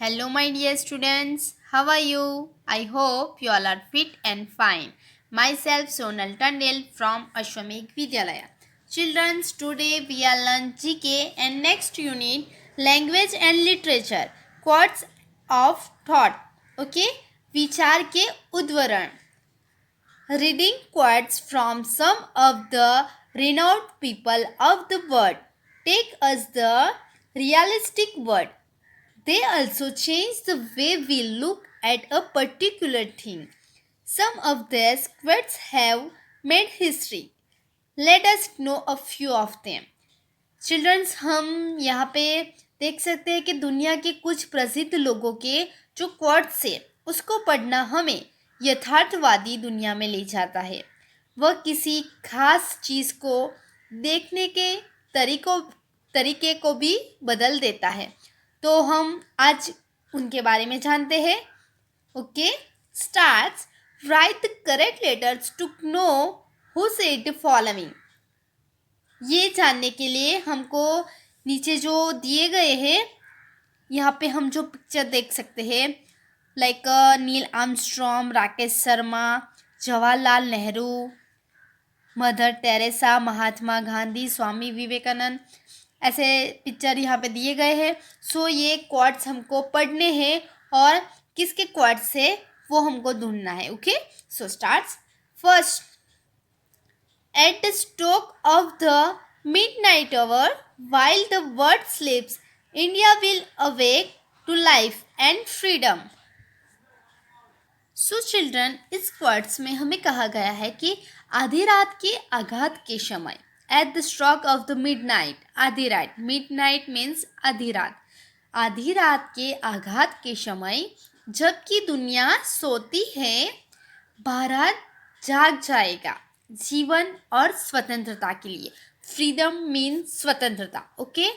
Hello, my dear students. How are you? I hope you all are fit and fine. Myself, Sonal Tandel from Ashwamekh Vidyalaya. Children, today we are learn GK and next unit language and literature. Quotes of thought. Okay? विचार के उद्वरण. Reading quotes from some of the renowned people of the world. Take us the realistic word. They also change the way we look at a particular thing. Some of their quotes have made history. Let us know a few of them. Childrens, हम यहाँ पे देख सकते हैं कि दुनिया के कुछ प्रसिद्ध लोगों के जो क्वाट्स है उसको पढ़ना हमें यथार्थवादी दुनिया में ले जाता है. वह किसी खास चीज़ को देखने के तरीके को भी बदल देता है. तो हम आज उनके बारे में जानते हैं. Okay, starts. Write the correct letters to know who said the following. ये जानने के लिए हमको नीचे जो दिए गए हैं यहाँ पे हम जो पिक्चर देख सकते हैं like Neil Armstrong, Rakesh Sharma, Jawaharlal Nehru, Mother Teresa, Mahatma Gandhi, Swami Vivekananda, ऐसे पिक्चर यहाँ पे दिए गए हैं. सो ये क्वाट्स हमको पढ़ने हैं और किसके क्वाट्स है वो हमको ढूंढना है. Okay, so starts. First, at the stroke of the midnight hour, while the world sleeps, India will awake to life and freedom. So children, इस क्वार्ट्स में हमें कहा गया है कि आधी रात के आघात के समय, eight the stroke of the midnight, आधी रात, मिडनाइट मीन्स आधी रात, आधी रात के आघात के समय जबकि दुनिया सोती है, भारत जाग जाएगा जीवन और स्वतंत्रता के लिए. फ्रीडम मीन्स स्वतंत्रता. ओके,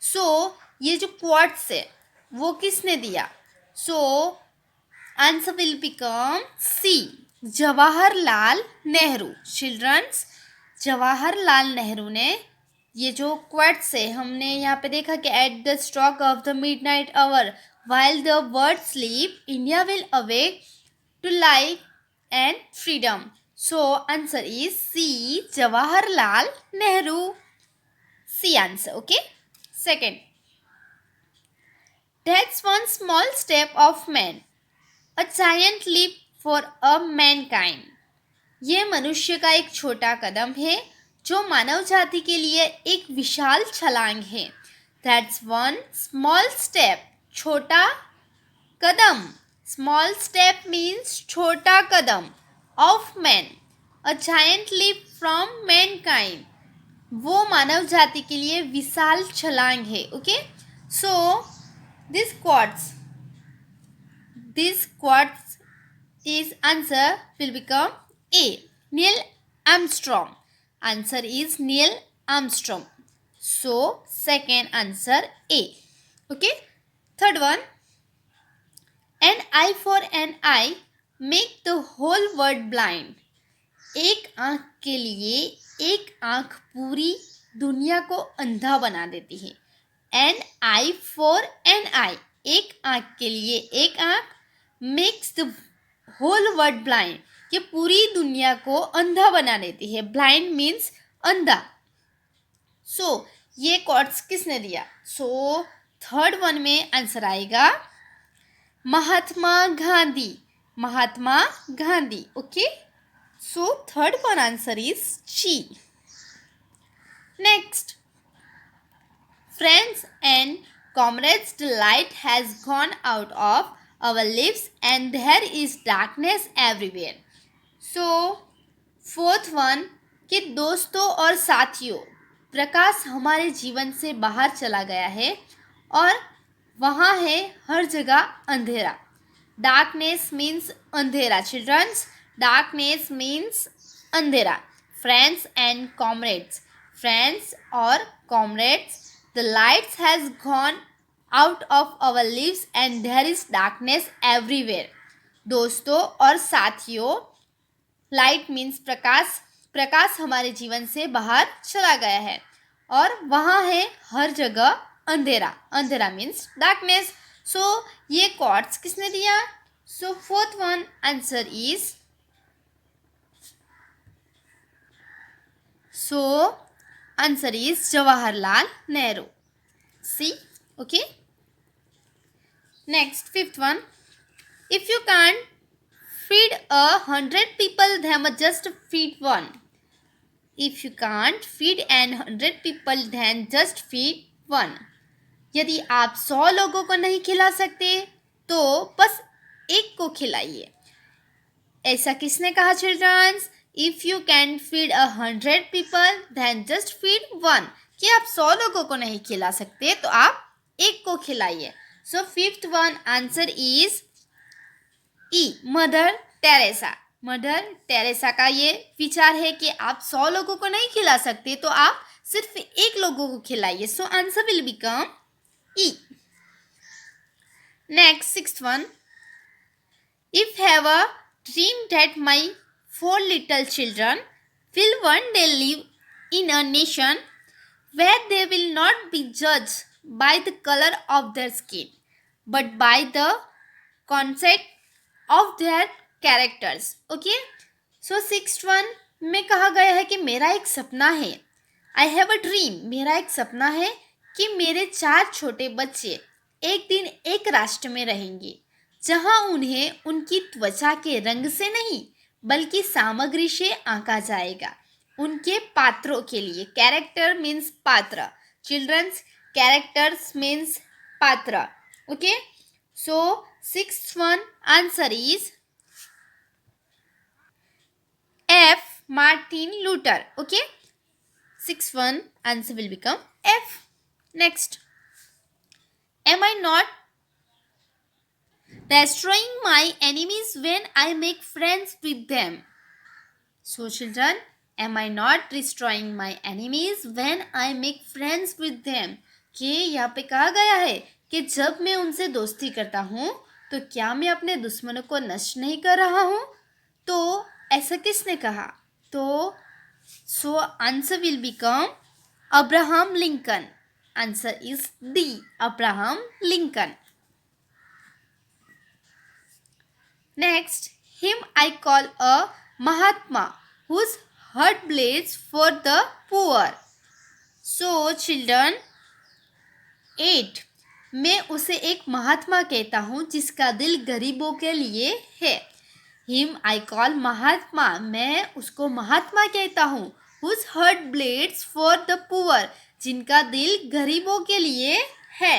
सो ये जो क्वाट्स है वो किसने दिया? So answer will become C, Jawaharlal Nehru. Childrens, Jawaharlal Nehru ने ये जो क्वाट्स है हमने यहाँ पे देखा कि at the stroke of the midnight hour while the world sleep India will awake to life and freedom. So answer is C, Jawaharlal Nehru. C answer. Okay. Second, that's one small step of man, a giant leap for a mankind. ये मनुष्य का एक छोटा कदम है जो मानव जाति के लिए एक विशाल छलांग है. That's one small step, छोटा कदम. Small step means छोटा कदम. Of man, a giant leap from mankind, वो मानव जाति के लिए विशाल छलांग है. Okay, so this quartz is answer will become A, Neil Armstrong. Answer is Neil Armstrong. So second answer A. Okay, third one, an eye for an eye make the whole world blind. एक आँख के लिए एक आँख पूरी दुनिया को अंधा बना देती है. An eye for an eye, एक आँख के लिए एक आँख, makes the whole world blind, ये पूरी दुनिया को अंधा बना देती है. ब्लाइंड मीन्स अंधा. सो ये कोट्स किसने दिया? सो थर्ड वन में आंसर आएगा Mahatma Gandhi. Mahatma Gandhi. Okay, so third one answer is G. Next, friends and comrades, the light has gone out of our lives and there is darkness everywhere. So fourth one, कि दोस्तों और साथियों, प्रकाश हमारे जीवन से बाहर चला गया है और वहाँ है हर जगह अंधेरा. Darkness means अंधेरा. Childrens, darkness means अंधेरा. Friends and comrades, friends और comrades, the lights has gone out of our lives and there is darkness everywhere. दोस्तों और साथियों, light means प्रकाश, प्रकाश हमारे जीवन से बाहर चला गया है और वहाँ है हर जगह अंधेरा. अंधेरा means darkness. सो ये क्वार्ट्स किसने दिया? So fourth one answer is Jawaharlal Nehru. See, okay. Next, fifth one. If you can't feed 100 people, then just feed one. If you can't feed 100 people, then just feed one. यदि आप 100 लोगों को नहीं खिला सकते तो बस एक को खिलाइए. ऐसा किसने कहा childrens? If you can feed 100 people then just feed one. कि आप 100 लोगों को नहीं खिला सकते तो आप एक को खिलाइए. So fifth one answer is E, mother Teresa. Mother Teresa का ये विचार है कि आप 100 लोगों को नहीं खिला सकते तो आप सिर्फ एक लोगों को खिलाइए. सो answer will become E. Next sixth one. If have a dream that my 4 little children will one day live in a nation where they will not be judged by the color of their skin but by the concept of their characters. Okay, so sixth one में कहा गया है कि मेरा एक सपना है. I have a dream. मेरा एक सपना है कि मेरे 4 छोटे बच्चे एक दिन एक राष्ट्र में रहेंगे जहां उन्हें उनकी त्वचा के रंग से नहीं बल्कि सामग्री से आंका जाएगा. उनके पात्रों के लिए. कैरेक्टर मीन्स पात्र. चिल्ड्रंस, कैरेक्टर्स मीन्स पात्र. Okay, so sixth one answer is F, Martin Luther. Okay, sixth one answer will become F. Next, am I not destroying my enemies when I make friends with them? So children, am I not destroying my enemies when I make friends with them? कि यहाँ पे कहा गया है कि जब मैं उनसे दोस्ती करता हूँ तो क्या मैं अपने दुश्मनों को नष्ट नहीं कर रहा हूँ? तो ऐसा किसने कहा? तो सो answer will become Abraham Lincoln. Answer is D, Abraham Lincoln. Next, him I call a Mahatma whose heart bleeds for the poor. So children, 8. मैं उसे एक महात्मा कहता हूँ जिसका दिल गरीबों के लिए है. Him I call महात्मा. मैं उसको महात्मा कहता हूँ. Whose heart bleeds for the poor. जिनका दिल गरीबों के लिए है.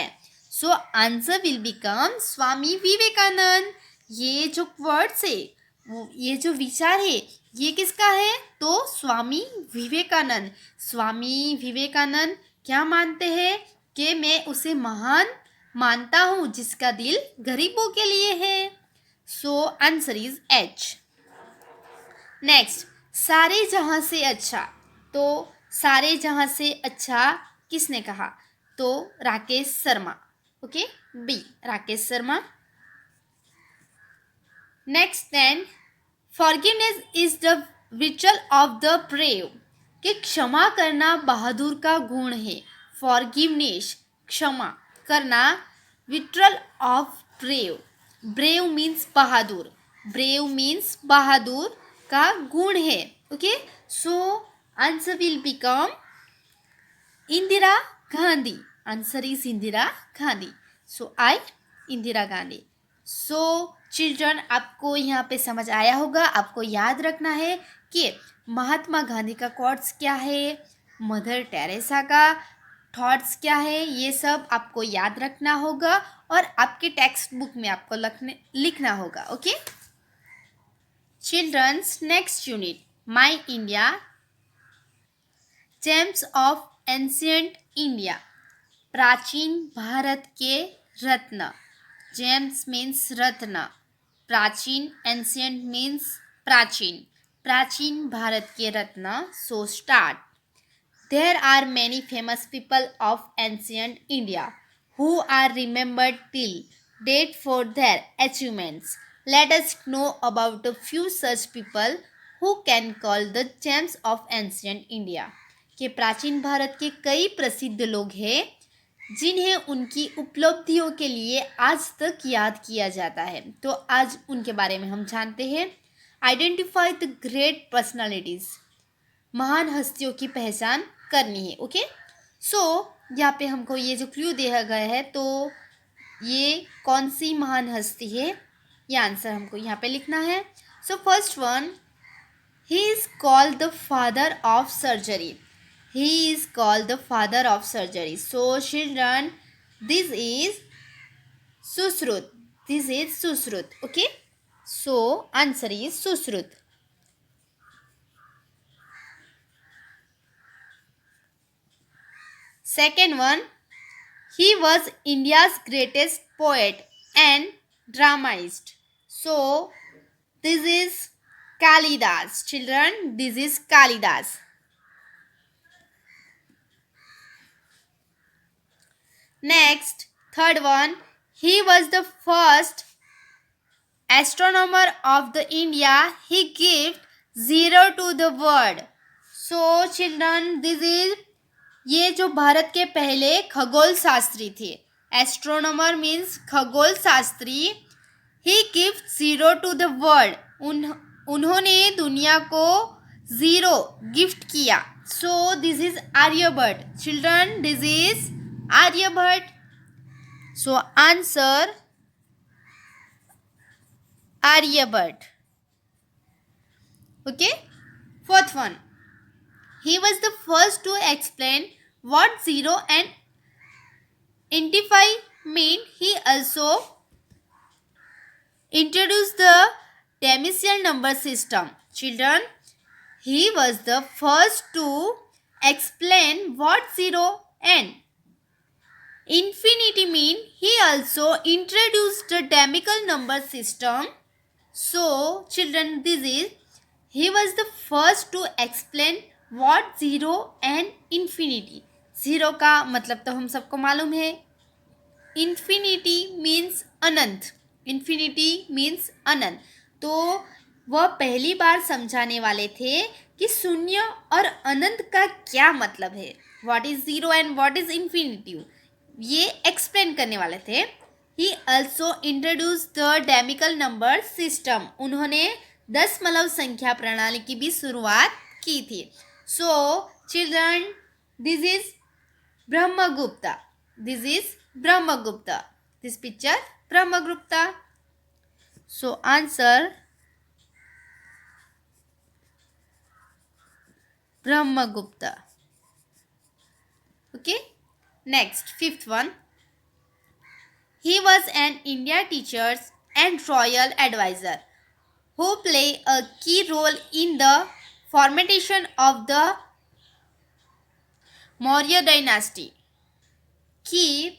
So answer will become Swami Vivekananda. ये जो वर्ड्स है, ये जो विचार है, ये किसका है? तो स्वामी विवेकानंद. स्वामी विवेकानंद क्या मानते हैं? कि मैं उसे महान मानता हूँ जिसका दिल गरीबों के लिए है. So answer is H. Next, सारे जहाँ से अच्छा. तो सारे जहाँ से अच्छा किसने कहा? तो Rakesh Sharma. Okay, B, Rakesh Sharma. Next then, forgiveness is the विचल ऑफ द ब्रेव. कि क्षमा करना बहादुर का गुण है. फॉरगिवनेस, क्षमा करना, विट्रल ऑफ ब्रेव. ब्रेव मीन्स बहादुर. ब्रेव मीन्स बहादुर का गुण है. Okay, so answer will become Indira Gandhi. Answer is Indira Gandhi. So I, Indira Gandhi. So children, आपको यहाँ पे समझ आया होगा. आपको याद रखना है कि महात्मा गांधी का कोट्स क्या है, मदर टेरेसा का थॉट्स क्या है, ये सब आपको याद रखना होगा और आपके टेक्स्ट बुक में आपको लिखना होगा. Okay childrens, next unit, my India, gems of ancient India. प्राचीन भारत के रत्न. जेम्स मीन्स रत्न. प्राचीन, एंशिएंट मीन्स प्राचीन. प्राचीन भारत के रत्न. So start. There are many famous people of ancient India who are remembered till date for their achievements. Let us know about a few such people who can call the gems of ancient India. कि प्राचीन भारत के कई प्रसिद्ध लोग हैं जिन्हें उनकी उपलब्धियों के लिए आज तक याद किया जाता है। तो आज उनके बारे में हम जानते हैं। आइडेंटिफाई द ग्रेट पर्सनालिटीज़, महान हस्तियों की पहचान करनी है। ओके, सो यहाँ पे हमको ये जो क्लू दिया गया है, तो ये कौन सी महान हस्ती है, ये आंसर हमको यहाँ पे लिखना है। So first one, he is called the father of surgery. He is called the father of surgery. So children, this is Sushrut. This is Sushrut. Okay. So answer is Sushrut. Second one, he was India's greatest poet and dramatist. So this is Kalidas. Children, this is Kalidas. Next, third one, he was the first astronomer of the India. He gave zero to the world. So children, this is ये जो भारत के पहले खगोल शास्त्री थे, astronomer means खगोल शास्त्री, he give zero to the world, उन्होंने दुनिया को जीरो गिफ्ट किया. So this is Aryabhatta. Children, this is Aryabhatta. So answer Aryabhatta. Okay, fourth one, he was the first to explain what zero and infinity mean. He also introduced the decimal number system. Children, he was the first to explain what zero and infinity mean. He also introduced the decimal number system. So children, this is, he was the first to explain what zero and infinity. Zero का मतलब तो हम सबको मालूम है, infinity means अनंत. Infinity means अनंत. तो वह पहली बार समझाने वाले थे कि शून्य और अनंत का क्या मतलब है, what is zero and what is infinity, ये एक्सप्लेन करने वाले थे. He also introduce the decimal number system. उन्होंने दशमलव संख्या प्रणाली की भी शुरुआत की थी. So children, this is Brahmagupta. This is Brahmagupta. This picture Brahmagupta. So answer Brahmagupta. Okay. Next, fifth one. He was an India teacher and royal advisor who play a key role in the formation of the Maurya dynasty. कि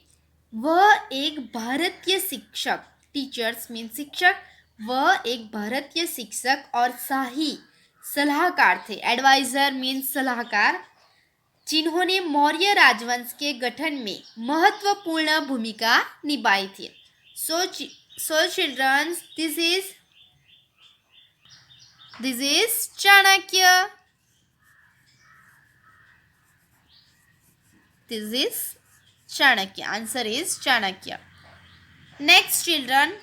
वह एक भारतीय शिक्षक, teachers mean शिक्षक, वह एक भारतीय शिक्षक और शाही सलाहकार थे. एडवाइजर मीन सलाहकार, जिन्होंने मौर्य राजवंश के गठन में महत्वपूर्ण भूमिका निभाई थी. सो children's, This is Chanakya. This is Chanakya. Answer is Chanakya. Next, children.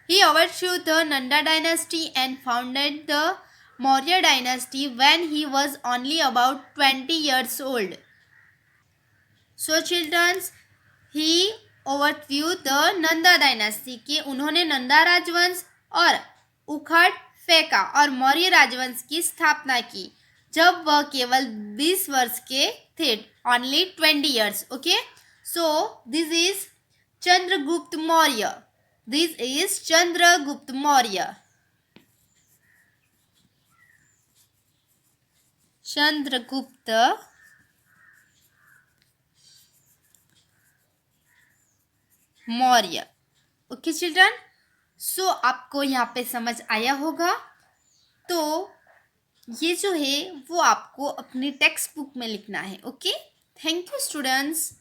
He overthrew the Nanda dynasty and founded the Maurya dynasty when he was only about 20 years old. So, children, he overthrew the Nanda dynasty. कि उन्होंने नंदा राजवंश और उखड़ फेंका और मौर्य राजवंश की स्थापना की जब वह केवल 20 वर्ष के थे. Only 20 years. Okay, so this is Chandragupta Maurya. This is Chandragupta Maurya. Chandragupta Maurya. Okay children, so आपको यहाँ पे समझ आया होगा. तो ये जो है वो आपको अपनी टेक्स्ट बुक में लिखना है. Okay, thank you students.